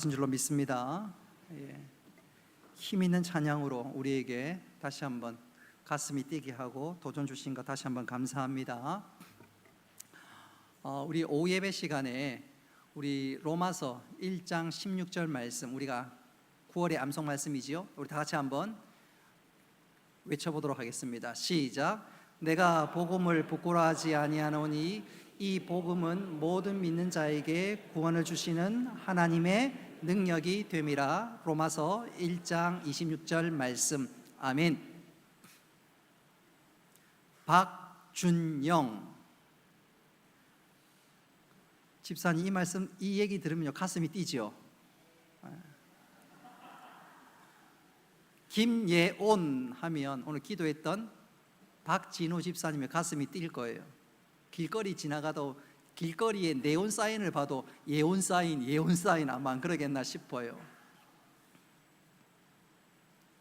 인 줄로 믿습니다. 힘 있는 찬양으로 우리에게 다시 한번 가슴이 뛰게 하고 도전 주신 것 다시 한번 감사합니다. 우리 오후 예배 시간에 우리 로마서 1장 16절 말씀, 우리가 9월의 암송 말씀이지요. 우리 다 같이 한번 외쳐보도록 하겠습니다. 시작. 내가 복음을 부끄러워하지 아니하노니 이 복음은 모든 믿는 자에게 구원을 주시는 하나님의 능력이 됨이라. 로마서 1장 26절 말씀. 아멘. 박준영 집사님, 이 말씀, 이 얘기 들으면요 가슴이 뛰죠. 김예온 하면 오늘 기도했던 박진호 집사님의 가슴이 뛸 거예요. 길거리 지나가도 길거리에 네온 사인을 봐도 예온 사인 아마 안 그러겠나 싶어요.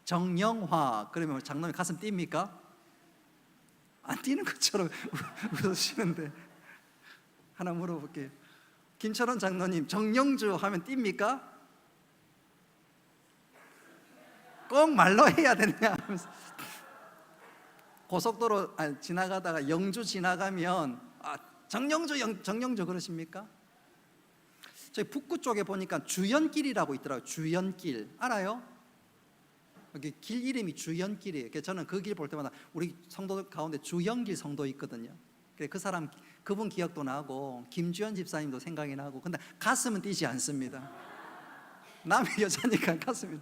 정영화 그러면 장로님 가슴 뜁니까? 안 뛰는 것처럼 웃으시는데 하나 물어볼게요. 김철원 장로님, 정영주 하면 뜁니까? 꼭 말로 해야 되느냐 하면서 고속도로 지나가다가 영주 지나가면 정영주 그러십니까? 저희 북구 쪽에 보니까 주연길이라고 있더라고요. 주연길 알아요? 여기 길 이름이 주연길이에요. 그래서 저는 그 길 볼 때마다 우리 성도 가운데 주연길 성도 있거든요. 그래 그분 기억도 나고 김주연 집사님도 생각이 나고. 근데 가슴은 뛰지 않습니다. 남의 여자니까 가슴이.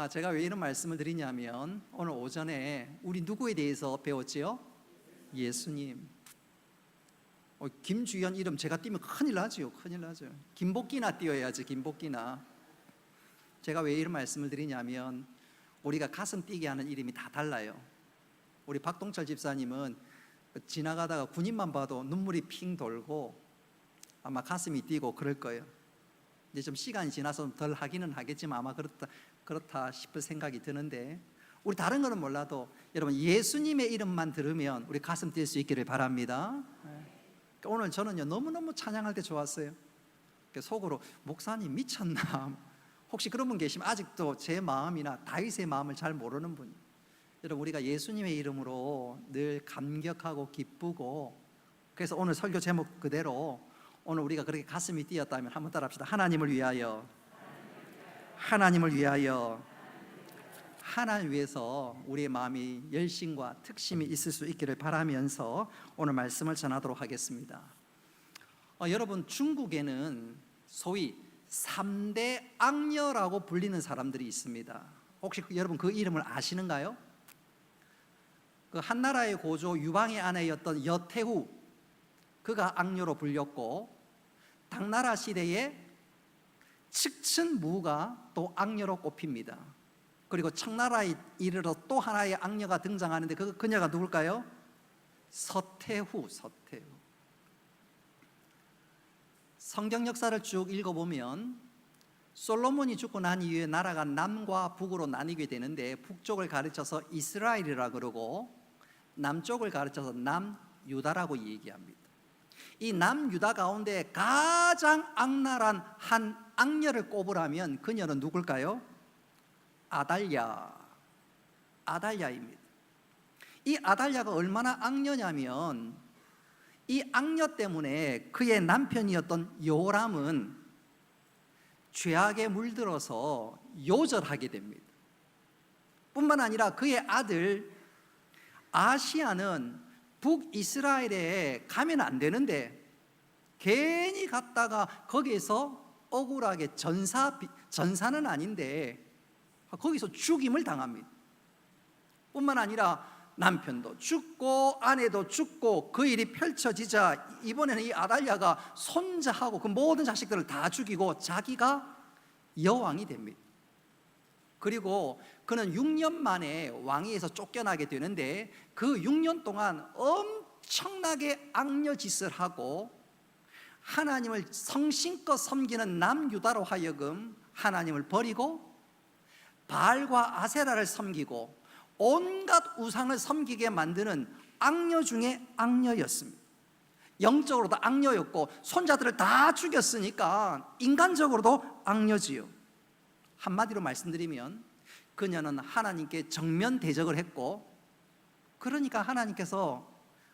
제가 왜 이런 말씀을 드리냐면 오늘 오전에 우리 누구에 대해서 배웠지요? 예수님. 김주연 이름 제가 띄면 큰일 나죠. 김복기나 띄워야지. 김복기나. 제가 왜 이런 말씀을 드리냐면 우리가 가슴 뛰게 하는 이름이 다 달라요. 우리 박동철 집사님은 지나가다가 군인만 봐도 눈물이 핑 돌고 아마 가슴이 뛰고 그럴 거예요. 이제 좀 시간이 지나서 덜 하기는 하겠지만 아마 그렇다 싶을 생각이 드는데, 우리 다른 거는 몰라도 여러분 예수님의 이름만 들으면 우리 가슴 뛸 수 있기를 바랍니다. 오늘 저는요 너무너무 찬양할 때 좋았어요. 속으로 목사님 미쳤나, 혹시 그런 분 계시면 아직도 제 마음이나 다윗의 마음을 잘 모르는 분, 여러분 우리가 예수님의 이름으로 늘 감격하고 기쁘고, 그래서 오늘 설교 제목 그대로 오늘 우리가 그렇게 가슴이 뛰었다면 한번 따라합시다. 하나님을 위하여, 하나님을 위하여. 하나님 위해서 우리의 마음이 열심과 특심이 있을 수 있기를 바라면서 오늘 말씀을 전하도록 하겠습니다. 여러분 중국에는 소위 3대 악녀라고 불리는 사람들이 있습니다. 혹시 여러분 그 이름을 아시는가요? 그 한나라의 고조 유방의 아내였던 여태후, 그가 악녀로 불렸고, 당나라 시대에 측천무가 또 악녀로 꼽힙니다. 그리고 청나라에 이르러 또 하나의 악녀가 등장하는데 그녀가 누굴까요? 서태후. 성경 역사를 쭉 읽어보면 솔로몬이 죽고 난 이후에 나라가 남과 북으로 나뉘게 되는데, 북쪽을 가르쳐서 이스라엘이라 그러고 남쪽을 가르쳐서 남유다라고 얘기합니다. 이 남유다 가운데 가장 악랄한 한 악녀를 꼽으라면 그녀는 누굴까요? 아달랴입니다. 이 아달랴가 얼마나 악녀냐면 이 악녀 때문에 그의 남편이었던 요람은 죄악에 물들어서 요절하게 됩니다. 뿐만 아니라 그의 아들 아시아는 북이스라엘에 가면 안 되는데 괜히 갔다가 거기에서 억울하게 전사는 아닌데 거기서 죽임을 당합니다. 뿐만 아니라 남편도 죽고 아내도 죽고 그 일이 펼쳐지자 이번에는 이 아달랴가 손자하고 그 모든 자식들을 다 죽이고 자기가 여왕이 됩니다. 그리고 그는 6년 만에 왕위에서 쫓겨나게 되는데 그 6년 동안 엄청나게 악녀 짓을 하고 하나님을 성심껏 섬기는 남유다로 하여금 하나님을 버리고 바알과 아세라를 섬기고 온갖 우상을 섬기게 만드는 악녀 중에 악녀였습니다. 영적으로도 악녀였고 손자들을 다 죽였으니까 인간적으로도 악녀지요. 한마디로 말씀드리면 그녀는 하나님께 정면 대적을 했고, 그러니까 하나님께서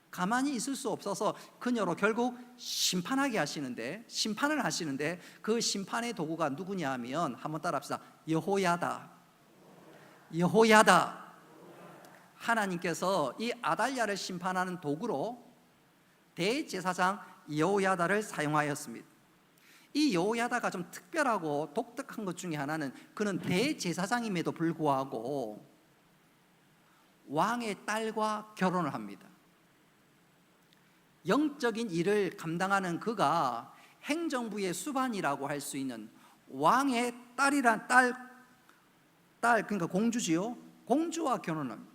가만히 있을 수 없어서 그녀로 결국 심판을 하시는데 그 심판의 도구가 누구냐 하면, 한번 따라합시다. 여호야다. 하나님께서 이 아달랴를 심판하는 도구로 대제사장 여호야다를 사용하였습니다. 이 여호야다가 좀 특별하고 독특한 것 중에 하나는, 그는 대제사장임에도 불구하고 왕의 딸과 결혼을 합니다. 영적인 일을 감당하는 그가 행정부의 수반이라고 할 수 있는 왕의 딸이란 딸, 그러니까 공주지요. 공주와 결혼합니다.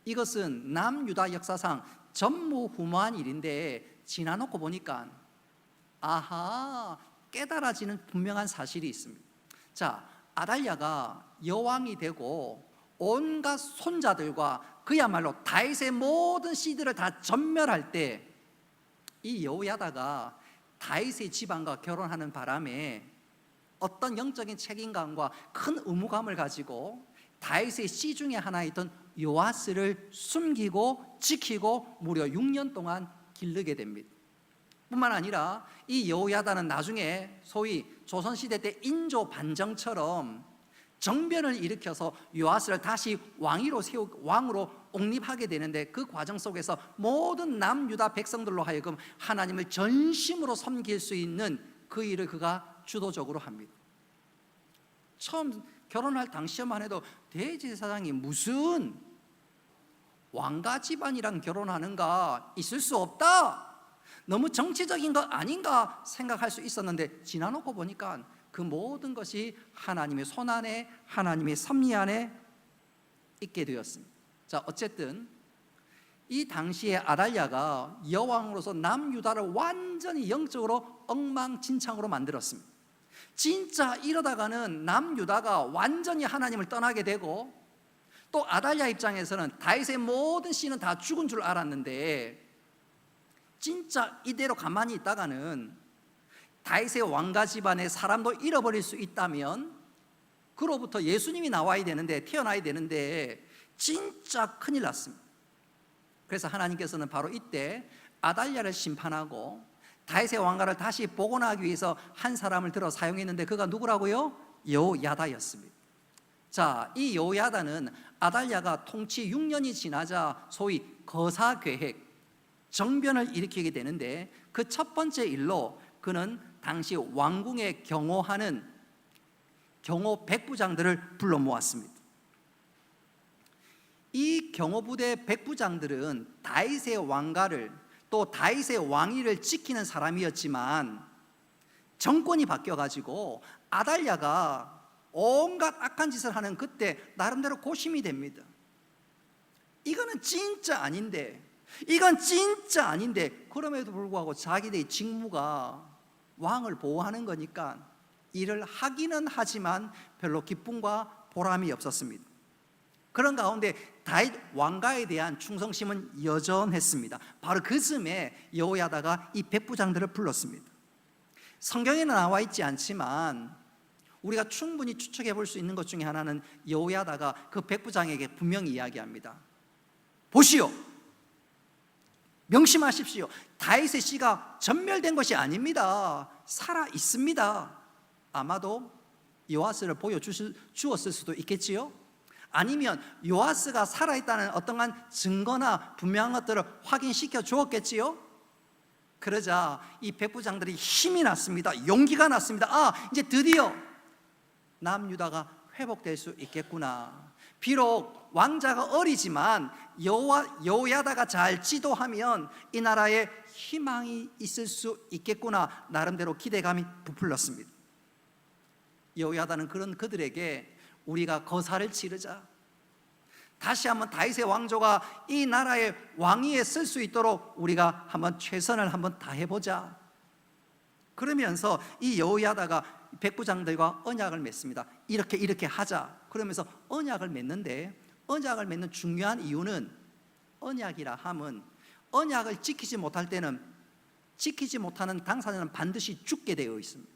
이것은 남유다 역사상 전무후무한 일인데, 지나놓고 보니까 아하, 깨달아지는 분명한 사실이 있습니다. 자, 아달랴가 여왕이 되고 온갖 손자들과 그야말로 다윗의 모든 씨들을 다 전멸할 때, 이 여호야다가 다윗의 집안과 결혼하는 바람에 어떤 영적인 책임감과 큰 의무감을 가지고 다윗의 씨 중에 하나였던 요아스를 숨기고 지키고 무려 6년 동안 기르게 됩니다. 뿐만 아니라 이 여호야다는 나중에 소위 조선시대 때 인조 반정처럼 정변을 일으켜서 요아스를 다시 왕으로 옹립하게 되는데, 그 과정 속에서 모든 남유다 백성들로 하여금 하나님을 전심으로 섬길 수 있는 그 일을 그가 주도적으로 합니다. 처음 결혼할 당시만 해도 대제사장이 무슨 왕가 집안이랑 결혼하는가, 있을 수 없다, 너무 정치적인 것 아닌가 생각할 수 있었는데, 지나놓고 보니까 그 모든 것이 하나님의 손 안에, 하나님의 섭리 안에 있게 되었습니다. 자, 어쨌든 이 당시에 아달랴가 여왕으로서 남유다를 완전히 영적으로 엉망진창으로 만들었습니다. 진짜 이러다가는 남유다가 완전히 하나님을 떠나게 되고, 또 아달랴 입장에서는 다윗의 모든 씨는 다 죽은 줄 알았는데, 진짜 이대로 가만히 있다가는 다윗의 왕가 집안의 사람도 잃어버릴 수 있다면, 그로부터 예수님이 태어나야 되는데 진짜 큰일 났습니다. 그래서 하나님께서는 바로 이때 아달랴를 심판하고 다윗의 왕가를 다시 복원하기 위해서 한 사람을 들어 사용했는데, 그가 누구라고요? 여호야다였습니다. 자, 이 여호야다는 아달랴가 통치 6년이 지나자 소위 거사계획, 정변을 일으키게 되는데, 그 첫 번째 일로 그는 당시 왕궁에 경호하는 경호 백부장들을 불러 모았습니다. 이 경호부대 백부장들은 다윗의 왕가를, 또 다윗의 왕위를 지키는 사람이었지만, 정권이 바뀌어가지고 아달랴가 온갖 악한 짓을 하는 그때 나름대로 고심이 됩니다. 이건 진짜 아닌데, 그럼에도 불구하고 자기들의 직무가 왕을 보호하는 거니까 일을 하기는 하지만 별로 기쁨과 보람이 없었습니다. 그런 가운데 다윗 왕가에 대한 충성심은 여전했습니다. 바로 그 즈음에 여호야다가 이 백부장들을 불렀습니다. 성경에는 나와 있지 않지만 우리가 충분히 추측해 볼 수 있는 것 중에 하나는, 여호야다가 그 백부장에게 분명히 이야기합니다. 보시오, 명심하십시오. 다윗의 씨가 전멸된 것이 아닙니다. 살아 있습니다. 아마도 요아스를 보여주었을 수도 있겠지요. 아니면 요아스가 살아있다는 어떠한 증거나 분명한 것들을 확인시켜 주었겠지요. 그러자 이 백부장들이 힘이 났습니다. 용기가 났습니다. 아, 이제 드디어 남유다가 회복될 수 있겠구나. 비록 왕자가 어리지만 여호야다가 잘 지도하면 이 나라에 희망이 있을 수 있겠구나. 나름대로 기대감이 부풀렸습니다. 여호야다는 그런 그들에게 우리가 거사를 치르자, 다시 한번 다윗의 왕조가 이 나라의 왕위에 쓸 수 있도록 우리가 한번 최선을 한번 다해보자, 그러면서 이 여호야다가 백부장들과 언약을 맺습니다. 이렇게 하자. 그러면서 언약을 맺는데, 언약을 맺는 중요한 이유는, 언약이라 함은 언약을 지키지 못할 때는 지키지 못하는 당사자는 반드시 죽게 되어 있습니다.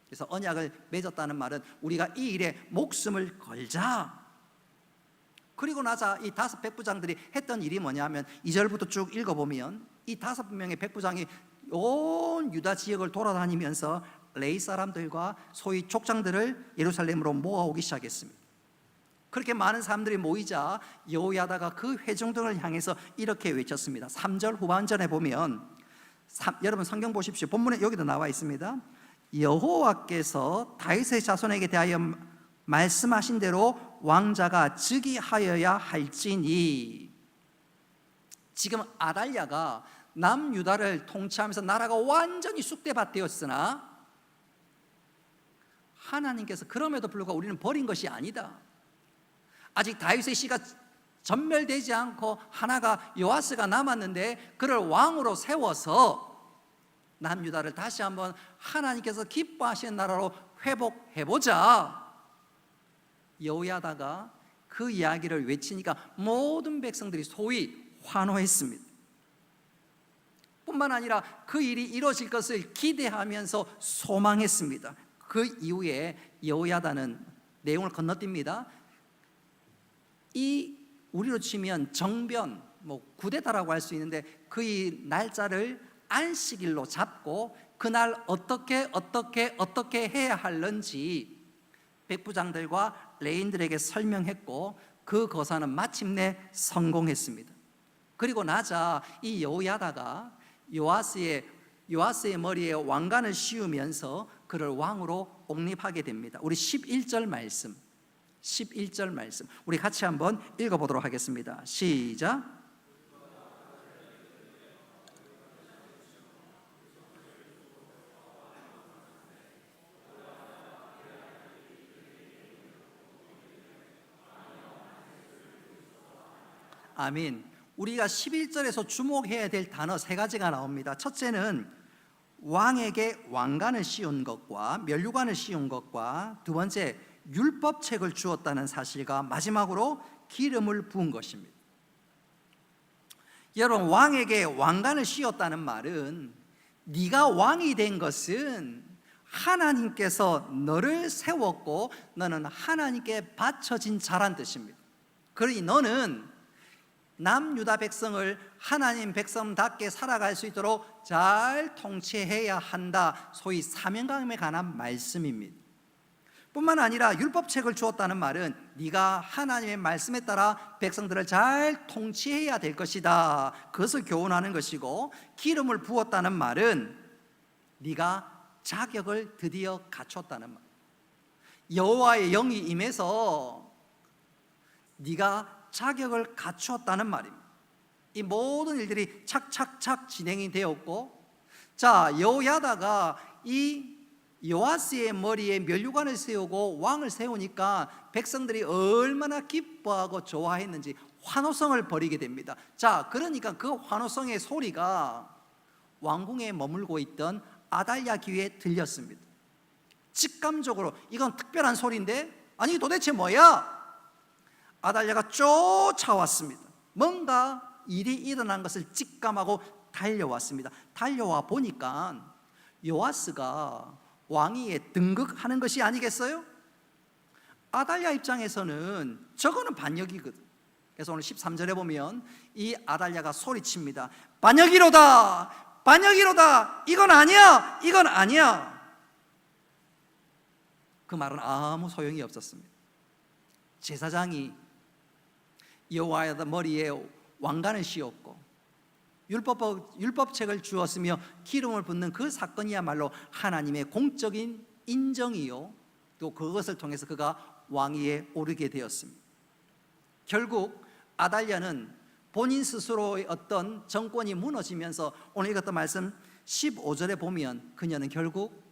그래서 언약을 맺었다는 말은 우리가 이 일에 목숨을 걸자. 그리고 나자 이 5 백부장들이 했던 일이 뭐냐면 2절부터 쭉 읽어보면 이 5명의 백부장이 온 유다 지역을 돌아다니면서 레위 사람들과 소위 족장들을 예루살렘으로 모아오기 시작했습니다. 그렇게 많은 사람들이 모이자 여호야다가 그 회중들을 향해서 이렇게 외쳤습니다. 3절 후반전에 보면 여러분 성경 보십시오. 본문에 여기도 나와 있습니다. 여호와께서 다윗의 자손에게 대하여 말씀하신 대로 왕자가 즉위하여야 할지니. 지금 아달랴가 남유다를 통치하면서 나라가 완전히 쑥대밭되었으나 하나님께서 그럼에도 불구하고 우리는 버린 것이 아니다. 아직 다윗의 씨가 전멸되지 않고 하나가 요아스가 남았는데 그를 왕으로 세워서 남유다를 다시 한번 하나님께서 기뻐하시는 나라로 회복해보자. 여호야다가 그 이야기를 외치니까 모든 백성들이 소위 환호했습니다. 뿐만 아니라 그 일이 이루어질 것을 기대하면서 소망했습니다. 그 이후에 여호야다는 내용을 건너뜁니다. 이 우리로 치면 정변, 구데타라고 할 수 있는데 그 날짜를 안식일로 잡고 그날 어떻게 해야 할는지 백부장들과 레인들에게 설명했고 그 거사는 마침내 성공했습니다. 그리고 나자 이 여호야다가 요아스의 머리에 왕관을 씌우면서 그를 왕으로 옹립하게 됩니다. 우리 11절 말씀 우리 같이 한번 읽어보도록 하겠습니다. 시작. 아멘. 우리가 11절에서 주목해야 될 단어 3가지가 나옵니다. 첫째는 왕에게 왕관을 씌운 것과 면류관을 씌운 것과 두 번째 율법책을 주었다는 사실과 마지막으로 기름을 부은 것입니다. 여러분, 왕에게 왕관을 씌웠다는 말은 네가 왕이 된 것은 하나님께서 너를 세웠고 너는 하나님께 바쳐진 자란 뜻입니다. 그러니 너는 남유다 백성을 하나님 백성답게 살아갈 수 있도록 잘 통치해야 한다. 소위 사명감에 관한 말씀입니다. 뿐만 아니라 율법책을 주었다는 말은 네가 하나님의 말씀에 따라 백성들을 잘 통치해야 될 것이다. 그것을 교훈하는 것이고, 기름을 부었다는 말은 네가 자격을 드디어 갖췄다는 말. 여호와의 영이 임해서 네가 자격을 갖추었다는 말입니다. 이 모든 일들이 착착착 진행이 되었고, 자, 여호야다가 이 요아스의 머리에 면류관을 세우고 왕을 세우니까 백성들이 얼마나 기뻐하고 좋아했는지 환호성을 벌이게 됩니다. 자, 그러니까 그 환호성의 소리가 왕궁에 머물고 있던 아달랴 귀에 들렸습니다. 직감적으로 이건 특별한 소리인데, 아니 도대체 뭐야? 아달랴가 쫓아왔습니다. 뭔가 일이 일어난 것을 직감하고 달려왔습니다. 달려와 보니까 요아스가 왕위에 등극하는 것이 아니겠어요? 아달랴 입장에서는 저거는 반역이거든. 그래서 오늘 13절에 보면 이 아달랴가 소리칩니다. 반역이로다! 반역이로다! 이건 아니야! 이건 아니야! 그 말은 아무 소용이 없었습니다. 제사장이 여호와의 머리에 왕관을 씌웠고 율법책을 주었으며 기름을 붓는 그 사건이야말로 하나님의 공적인 인정이요, 또 그것을 통해서 그가 왕위에 오르게 되었습니다. 결국 아달랴는 본인 스스로의 어떤 정권이 무너지면서 오늘 읽었던 말씀 15절에 보면 그녀는 결국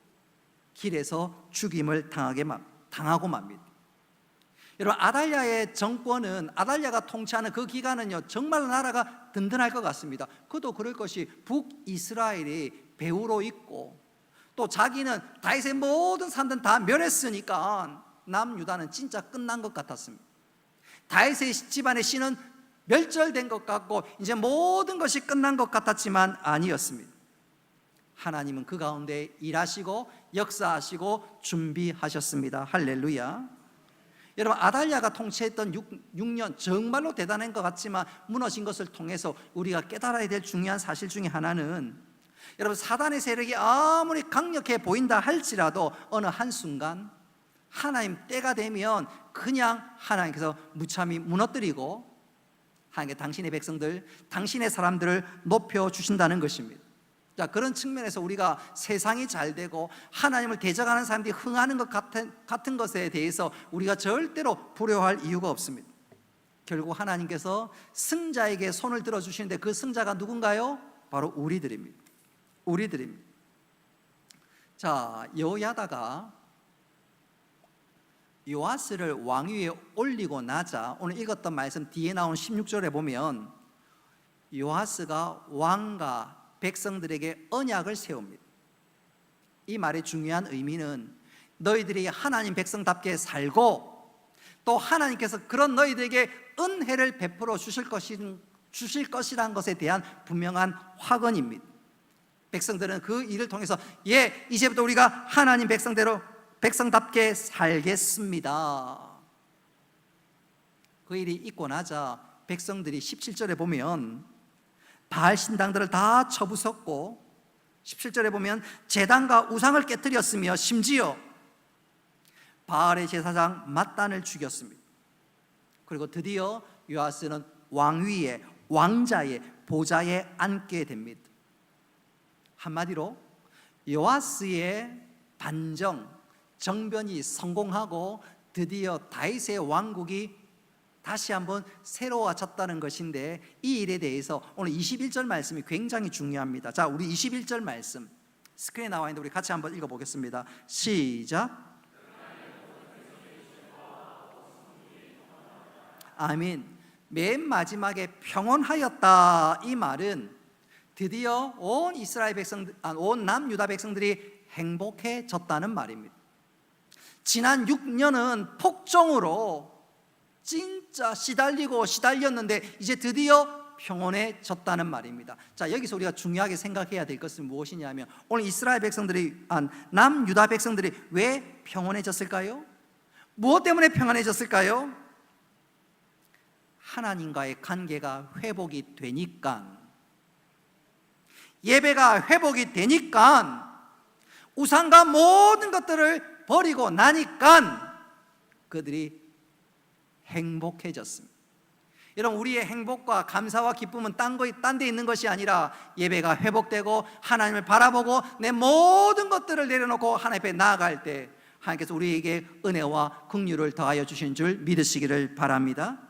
길에서 죽임을 당하고 맙니다. 여러분, 아달랴의 정권은, 아달랴가 통치하는 그 기간은요, 정말 나라가 든든할 것 같습니다. 그도 그럴 것이 북이스라엘이 배후로 있고, 또 자기는 다윗의 모든 사람들은 다 멸했으니까 남유다는 진짜 끝난 것 같았습니다. 다윗의 집안의 씨는 멸절된 것 같고 이제 모든 것이 끝난 것 같았지만 아니었습니다. 하나님은 그 가운데 일하시고 역사하시고 준비하셨습니다. 할렐루야. 여러분, 아달랴가 통치했던 6년 정말로 대단한 것 같지만 무너진 것을 통해서 우리가 깨달아야 될 중요한 사실 중에 하나는, 여러분, 사단의 세력이 아무리 강력해 보인다 할지라도 어느 한순간 하나님 때가 되면 그냥 하나님께서 무참히 무너뜨리고 하나님께 당신의 백성들, 당신의 사람들을 높여주신다는 것입니다. 자, 그런 측면에서 우리가 세상이 잘 되고 하나님을 대적하는 사람들이 흥하는 것 같은 것에 대해서 우리가 절대로 두려워할 이유가 없습니다. 결국 하나님께서 승자에게 손을 들어주시는데 그 승자가 누군가요? 바로 우리들입니다. 자, 여호야다가 요아스를 왕위에 올리고 나자, 오늘 읽었던 말씀 뒤에 나온 16절에 보면 요아스가 왕과 백성들에게 언약을 세웁니다. 이 말의 중요한 의미는 너희들이 하나님 백성답게 살고 또 하나님께서 그런 너희들에게 은혜를 베풀어 주실 것이라는 것에 대한 분명한 확언입니다. 백성들은 그 일을 통해서 이제부터 우리가 하나님 백성답게 살겠습니다. 그 일이 있고 나자 백성들이 17절에 보면 바알 신당들을 다 쳐부쉈고 17절에 보면 제단과 우상을 깨뜨렸으며 심지어 바알의 제사장 맏단을 죽였습니다. 그리고 드디어 요아스는 왕위에, 왕자의 보좌에 앉게 됩니다. 한마디로 요아스의 정변이 성공하고 드디어 다윗의 왕국이 다시 한번 새로워졌다는 것인데, 이 일에 대해서 오늘 21절 말씀이 굉장히 중요합니다. 자, 우리 21절 말씀 스크린에 나와 있는데 우리 같이 한번 읽어보겠습니다. 시작. 아멘. 맨 마지막에 평온하였다, 이 말은 드디어 온 이스라엘 백성들, 온 남유다 백성들이 행복해졌다는 말입니다. 지난 6년은 폭정으로 진짜 시달렸는데 이제 드디어 평온해졌다는 말입니다. 자, 여기서 우리가 중요하게 생각해야 될 것은 무엇이냐면, 오늘 이스라엘 백성들이, 남유다 백성들이 왜 평온해졌을까요? 무엇 때문에 평온해졌을까요? 하나님과의 관계가 회복이 되니까, 예배가 회복이 되니까, 우상과 모든 것들을 버리고 나니까 그들이 행복해졌습니다. 여러분, 우리의 행복과 감사와 기쁨은 딴 데 있는 것이 아니라 예배가 회복되고 하나님을 바라보고 내 모든 것들을 내려놓고 하나님 앞에 나아갈 때 하나님께서 우리에게 은혜와 긍휼을 더하여 주신 줄 믿으시기를 바랍니다.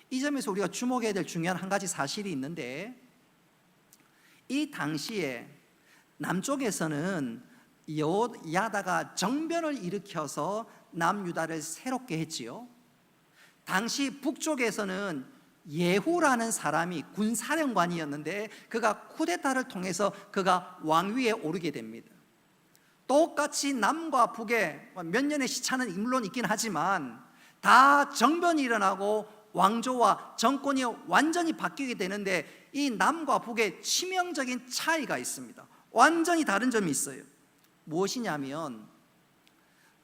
이 점에서 우리가 주목해야 될 중요한 한 가지 사실이 있는데, 이 당시에 남쪽에서는 여호야다가 정변을 일으켜서 남유다를 새롭게 했지요. 당시 북쪽에서는 예후라는 사람이 군사령관이었는데 그가 쿠데타를 통해서 그가 왕위에 오르게 됩니다. 똑같이 남과 북에 몇 년의 시차는 물론 있긴 하지만 다 정변이 일어나고 왕조와 정권이 완전히 바뀌게 되는데, 이 남과 북에 치명적인 차이가 있습니다. 완전히 다른 점이 있어요. 무엇이냐면,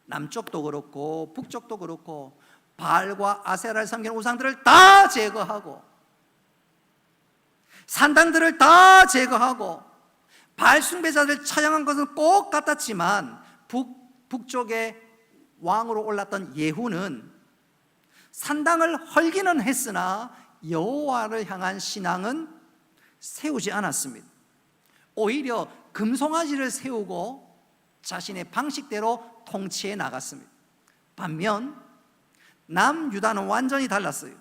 남쪽도 그렇고 북쪽도 그렇고 바알과 아세라를 섬기는 우상들을 다 제거하고 산당들을 다 제거하고 바알 숭배자들 처형한 것은 꼭 같았지만, 북쪽의 왕으로 올랐던 예후는 산당을 헐기는 했으나 여호와를 향한 신앙은 세우지 않았습니다. 오히려 금송아지를 세우고 자신의 방식대로 통치해 나갔습니다. 반면 남유다는 완전히 달랐어요.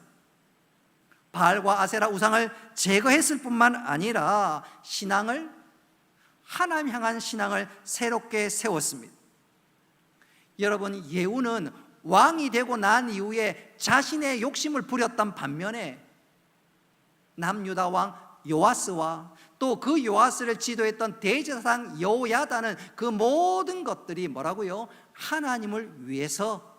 바알과 아세라 우상을 제거했을 뿐만 아니라 하나님 향한 신앙을 새롭게 세웠습니다. 여러분, 예후는 왕이 되고 난 이후에 자신의 욕심을 부렸던 반면에 남유다 왕 요아스와 또 그 요아스를 지도했던 대제사장 여호야다는 그 모든 것들이 뭐라고요? 하나님을 위해서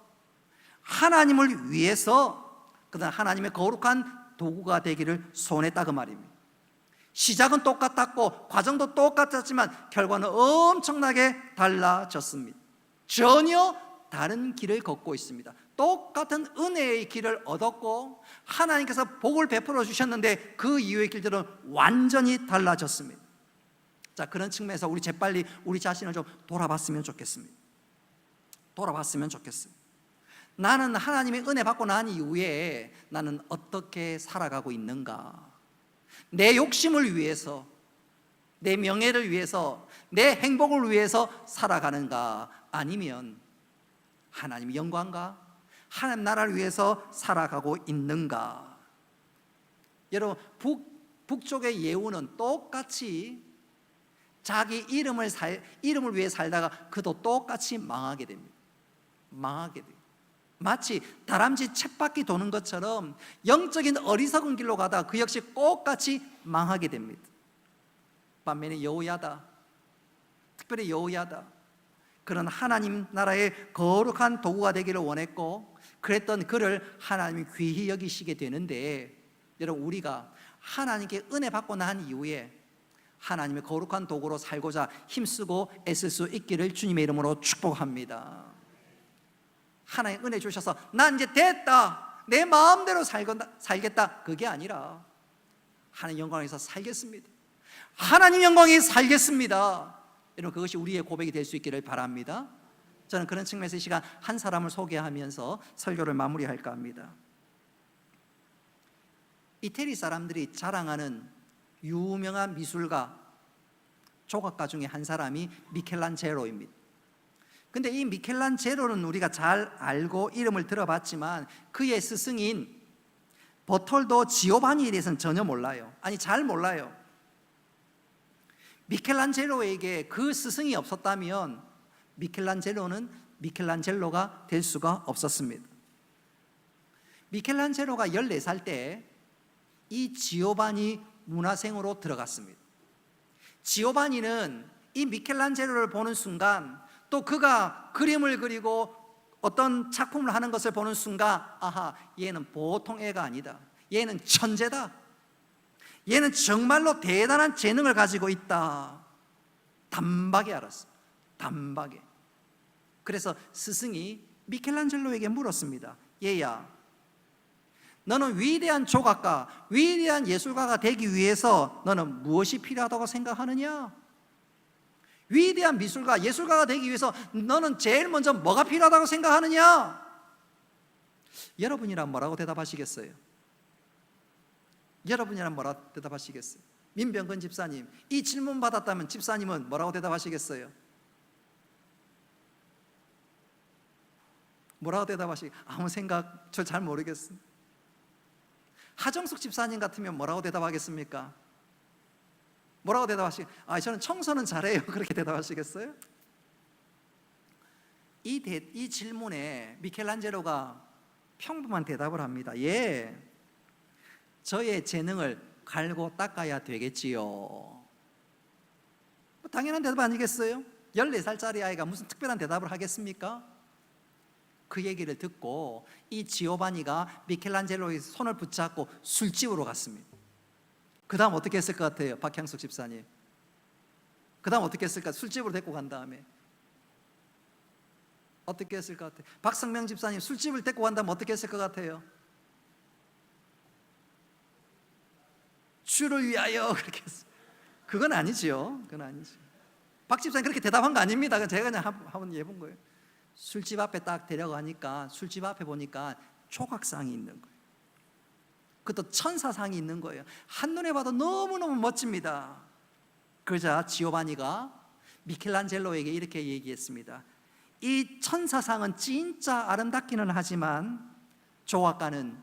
그다음 하나님의 거룩한 도구가 되기를 소원했다, 그 말입니다. 시작은 똑같았고 과정도 똑같았지만 결과는 엄청나게 달라졌습니다. 전혀 다른 길을 걷고 있습니다. 똑같은 은혜의 길을 얻었고 하나님께서 복을 베풀어 주셨는데 그 이후의 길들은 완전히 달라졌습니다. 자, 그런 측면에서 우리 재빨리 우리 자신을 좀 돌아봤으면 좋겠습니다. 돌아봤으면 좋겠어요. 나는 하나님의 은혜 받고 난 이후에 나는 어떻게 살아가고 있는가? 내 욕심을 위해서, 내 명예를 위해서, 내 행복을 위해서 살아가는가? 아니면 하나님의 영광과 하나님 나라를 위해서 살아가고 있는가? 여러분, 북쪽의 예후는 똑같이 자기 이름을 위해 살다가 그도 똑같이 망하게 됩니다. 망하게 돼요. 마치 다람쥐 쳇바퀴 도는 것처럼 영적인 어리석은 길로 가다 그 역시 똑같이 망하게 됩니다. 반면에 여호야다, 특별히 여호야다, 그런 하나님 나라의 거룩한 도구가 되기를 원했고 그랬던 그를 하나님이 귀히 여기시게 되는데, 여러분, 우리가 하나님께 은혜 받고 난 이후에 하나님의 거룩한 도구로 살고자 힘쓰고 애쓸 수 있기를 주님의 이름으로 축복합니다. 하나님 은혜 주셔서 난 이제 됐다, 내 마음대로 살겠다, 그게 아니라 하나님 영광에서 살겠습니다, 하나님 영광에 살겠습니다. 여러분, 그것이 우리의 고백이 될 수 있기를 바랍니다. 저는 그런 측면에서 이 시간 한 사람을 소개하면서 설교를 마무리할까 합니다. 이태리 사람들이 자랑하는 유명한 미술가, 조각가 중에 한 사람이 미켈란젤로입니다. 근데 이 미켈란젤로는 우리가 잘 알고 이름을 들어봤지만 그의 스승인 버톨도 지오바니에 대해서는 전혀 몰라요. 아니, 잘 몰라요. 미켈란젤로에게 그 스승이 없었다면 미켈란젤로는 미켈란젤로가 될 수가 없었습니다. 미켈란젤로가 14살 때 이 지오바니 문화생으로 들어갔습니다. 지오바니는 이 미켈란젤로를 보는 순간, 또 그가 그림을 그리고 어떤 작품을 하는 것을 보는 순간, 아하, 얘는 보통 애가 아니다, 얘는 천재다, 얘는 정말로 대단한 재능을 가지고 있다, 단박에 알았어요. 단박에. 그래서 스승이 미켈란젤로에게 물었습니다. 얘야, 너는 위대한 조각가, 위대한 예술가가 되기 위해서 너는 무엇이 필요하다고 생각하느냐? 위대한 미술가, 예술가가 되기 위해서 너는 제일 먼저 뭐가 필요하다고 생각하느냐? 여러분이란 뭐라고 대답하시겠어요? 여러분이란 뭐라고 대답하시겠어요? 민병근 집사님, 이 질문 받았다면 집사님은 뭐라고 대답하시겠어요? 뭐라고 대답하시겠어요? 아무 생각, 저 잘 모르겠어요. 하정숙 집사님 같으면 뭐라고 대답하겠습니까? 뭐라고 대답하시겠어요? 아, 저는 청소는 잘해요. 그렇게 대답하시겠어요? 이 질문에 미켈란젤로가 평범한 대답을 합니다. 예, 저의 재능을 갈고 닦아야 되겠지요. 당연한 대답 아니겠어요? 14살짜리 아이가 무슨 특별한 대답을 하겠습니까? 그 얘기를 듣고 이 지오바니가 미켈란젤로의 손을 붙잡고 술집으로 갔습니다. 그 다음 어떻게 했을 것 같아요? 박향숙 집사님, 그 다음 어떻게 했을까? 술집으로 데리고 간 다음에 어떻게 했을 것 같아요? 박성명 집사님, 술집을 데리고 간 다음에 어떻게 했을 것 같아요? 주를 위하여 그렇게 했어요. 그건 아니죠. 그건 아니죠. 박 집사님 그렇게 대답한 거 아닙니다. 제가 그냥 한번 예본 거예요. 술집 앞에 딱 데려가니까 술집 앞에 보니까 조각상이 있는 거예요. 그것도 천사상이 있는 거예요. 한눈에 봐도 너무너무 멋집니다. 그러자 지오바니가 미켈란젤로에게 이렇게 얘기했습니다. 이 천사상은 진짜 아름답기는 하지만 조각가는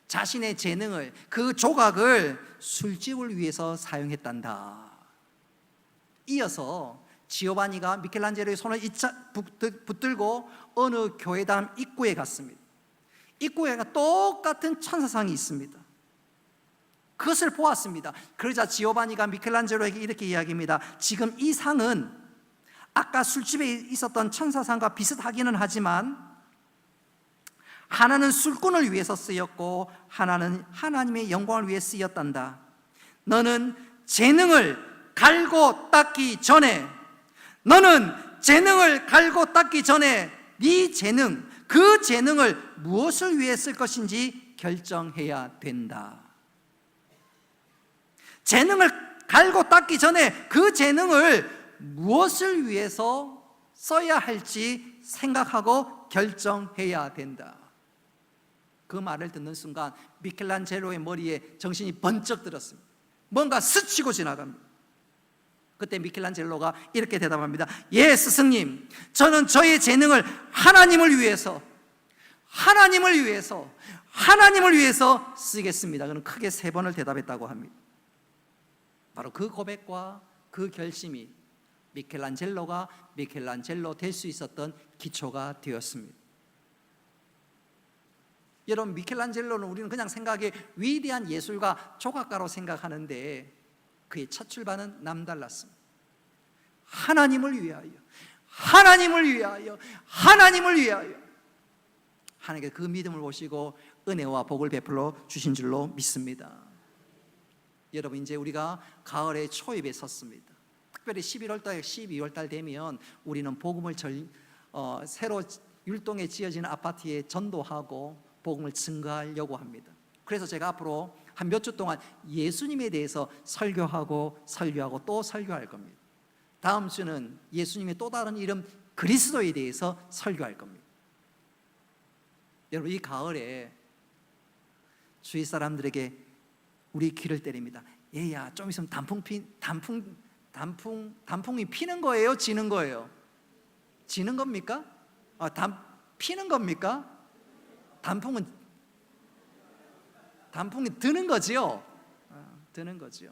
자신의 재능을, 그 조각을 술집을 위해서 사용했단다. 이어서 지오바니가 미켈란젤로의 손을 붙들고 어느 교회당 입구에 갔습니다. 입구에 똑같은 천사상이 있습니다. 그것을 보았습니다. 그러자 지오바니가 미켈란젤로에게 이렇게 이야기합니다. 지금 이 상은 아까 술집에 있었던 천사상과 비슷하기는 하지만 하나는 술꾼을 위해서 쓰였고 하나는 하나님의 영광을 위해 쓰였단다. 너는 재능을 갈고 닦기 전에, 너는 재능을 갈고 닦기 전에 네 재능, 그 재능을 무엇을 위해 쓸 것인지 결정해야 된다. 재능을 갈고 닦기 전에 그 재능을 무엇을 위해서 써야 할지 생각하고 결정해야 된다. 그 말을 듣는 순간 미켈란젤로의 머리에 정신이 번쩍 들었습니다. 뭔가 스치고 지나갑니다. 그때 미켈란젤로가 이렇게 대답합니다. 예, 스승님, 저는 저의 재능을 하나님을 위해서 쓰겠습니다. 그는 크게 3번을 대답했다고 합니다. 바로 그 고백과 그 결심이 미켈란젤로가 미켈란젤로 될 수 있었던 기초가 되었습니다. 여러분, 미켈란젤로는 우리는 그냥 생각에 위대한 예술가, 조각가로 생각하는데 그의 첫 출발은 남달랐습니다. 하나님을 위하여, 하나님께 그 믿음을 보시고 은혜와 복을 베풀어 주신 줄로 믿습니다. 여러분, 이제 우리가 가을의 초입에 섰습니다. 특별히 11월달, 12월달 되면 우리는 복음을 새로 율동에 지어지는 아파트에 전도하고 복음을 증거하려고 합니다. 그래서 제가 앞으로 한 몇 주 동안 예수님에 대해서 설교하고 또 설교할 겁니다. 다음 주는 예수님의 또 다른 이름 그리스도에 대해서 설교할 겁니다. 여러분, 이 가을에 주위 사람들에게 우리 귀를 때립니다. 얘야, 좀 있으면 단풍이 피는 거예요? 지는 거예요? 지는 겁니까? 피는 겁니까? 단풍이 드는 거지요? 드는 거지요.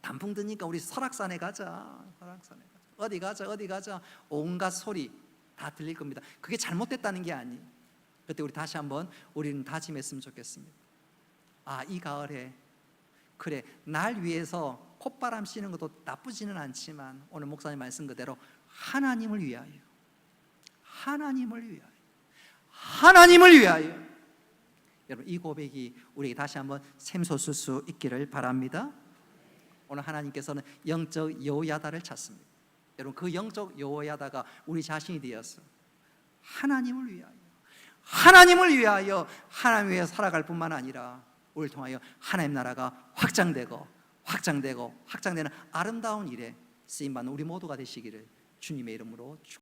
단풍 드니까 우리 설악산에 가자. 어디 가자. 온갖 소리 다 들릴 겁니다. 그게 잘못됐다는 게 아니에요. 그때 우리 다시 한번 우리는 다짐했으면 좋겠습니다. 이 가을에 그래, 날 위해서 콧바람 쐬는 것도 나쁘지는 않지만 오늘 목사님 말씀 그대로 하나님을 위하여 여러분, 이 고백이 우리에게 다시 한번 샘솟을 수 있기를 바랍니다. 오늘 하나님께서는 영적 여호야다를 찾습니다. 여러분, 그 영적 여호야다가 우리 자신이 되어서 하나님을 위하여 하나님 위해 살아갈 뿐만 아니라 우리를 통하여 하나님 나라가 확장되는 아름다운 일에 쓰임받는 우리 모두가 되시기를 주님의 이름으로 축복합니다.